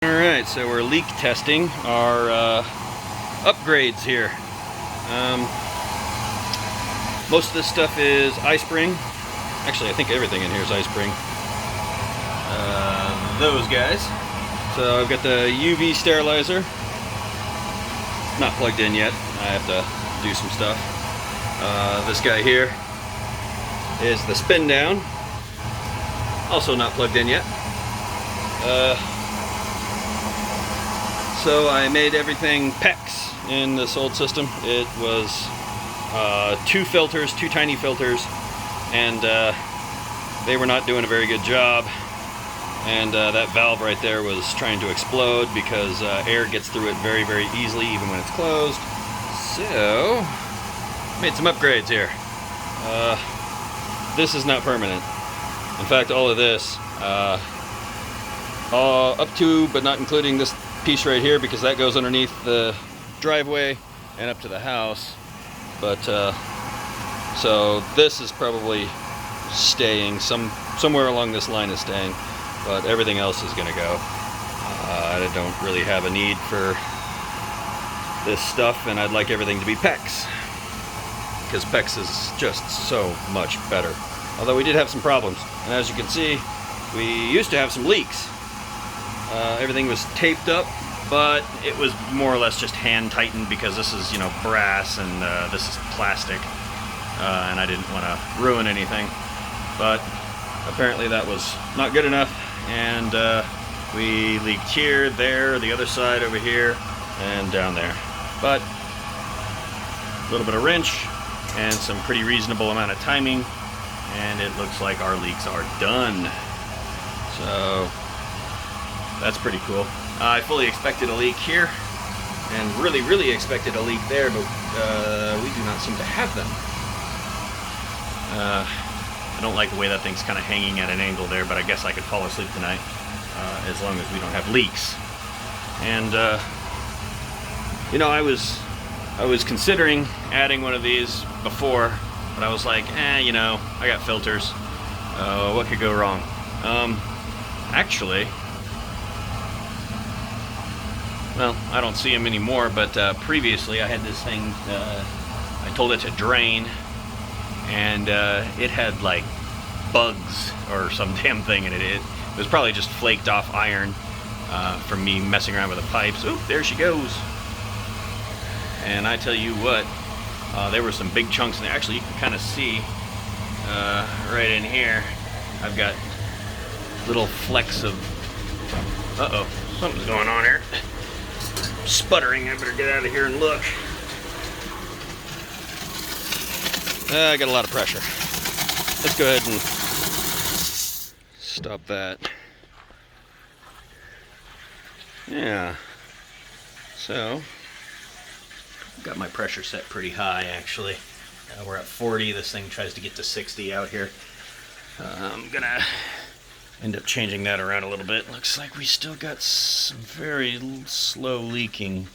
Alright, so we're leak testing our upgrades here. Most of this stuff is iSpring. Actually, I think everything in here is iSpring. Those guys. So I've got the UV sterilizer. Not plugged in yet. I have to do some stuff. This guy here is the spin down. Also not plugged in yet. So I made everything PEX in this old system. It was 2 filters, 2 tiny filters, and they were not doing a very good job. And that valve right there was trying to explode because air gets through it very, very easily, even when it's closed. So, made some upgrades here. This is not permanent. In fact, all of this, up to but not including this piece right here, because that goes underneath the driveway and up to the house. But so this is probably staying, somewhere along this line is staying, but everything else is gonna go. I don't really have a need for this stuff, and I'd like everything to be PEX, because PEX is just so much better. Although we did have some problems, and as you can see, we used to have some leaks. Everything was taped up, but it was more or less just hand tightened, because this is, brass, and this is plastic, and I didn't want to ruin anything. But apparently that was not good enough, and we leaked here, there, the other side over here, and down there. But a little bit of wrench and some pretty reasonable amount of timing, and it looks like our leaks are done. So that's pretty cool. I fully expected a leak here, and really, really expected a leak there, but we do not seem to have them. I don't like the way that thing's kind of hanging at an angle there, but I guess I could fall asleep tonight, as long as we don't have leaks. And I was considering adding one of these before, but I was like, I got filters. What could go wrong? Actually, well, I don't see them anymore, but previously I had this thing, I told it to drain, and it had like bugs or some damn thing in it. It was probably just flaked off iron from me messing around with the pipes. Oop, there she goes. And I tell you what, there were some big chunks in there. Actually, you can kind of see right in here, I've got little flecks of, uh-oh, something's going on here. Sputtering. I better get out of here and look. I got a lot of pressure. Let's go ahead and stop that. Yeah. So, got my pressure set pretty high, actually. We're at 40. This thing tries to get to 60 out here. I'm gonna end up changing that around a little bit. Looks like we still got some very slow leaking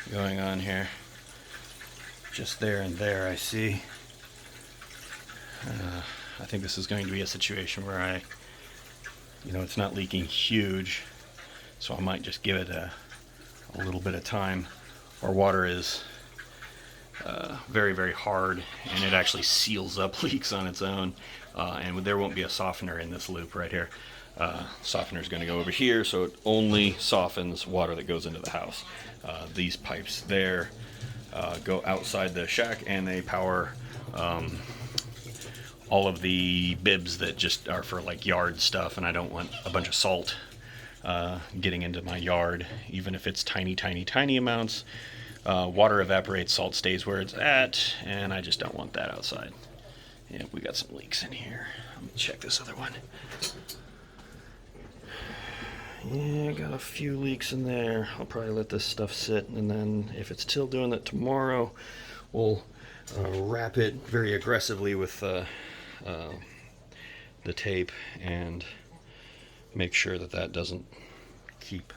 going on here. Just there and there, I see. I think this is going to be a situation where it's not leaking huge, so I might just give it a little bit of time. Our water is very, very hard, and it actually seals up leaks on its own. And there won't be a softener in this loop right here. Softener is going to go over here, so it only softens water that goes into the house. These pipes there go outside the shack, and they power all of the bibs that just are for like yard stuff, and I don't want a bunch of salt getting into my yard, even if it's tiny, tiny, tiny amounts. Water evaporates, salt stays where it's at, and I just don't want that outside. Yeah, we got some leaks in here. Let me check this other one. Yeah, got a few leaks in there. I'll probably let this stuff sit, and then if it's still doing that tomorrow, we'll wrap it very aggressively with the tape and make sure that that doesn't keep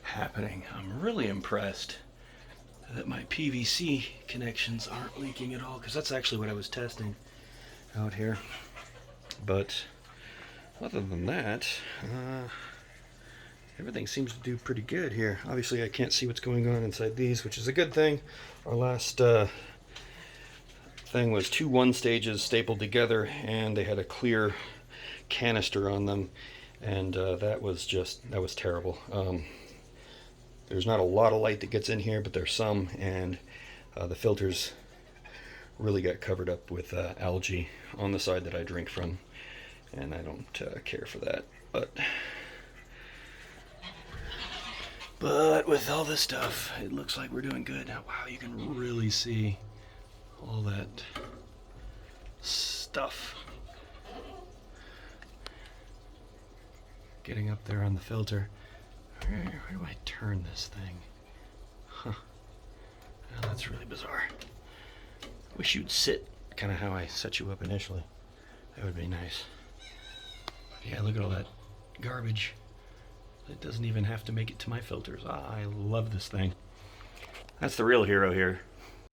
happening. I'm really impressed that my PVC connections aren't leaking at all, because that's actually what I was testing out here. But other than that, everything seems to do pretty good here. Obviously I can't see what's going on inside these, which is a good thing. Our last thing was 2 1-stages stapled together, and they had a clear canister on them, and that was terrible. There's not a lot of light that gets in here, but there's some, and the filters really got covered up with algae on the side that I drink from, and I don't care for that. But with all this stuff, it looks like we're doing good. Wow, you can really see all that stuff getting up there on the filter. Where do I turn this thing? Huh. Well, that's really bizarre. Wish you'd sit kind of how I set you up initially. That would be nice. Yeah, look at all that garbage. It doesn't even have to make it to my filters. I love this thing. That's the real hero here.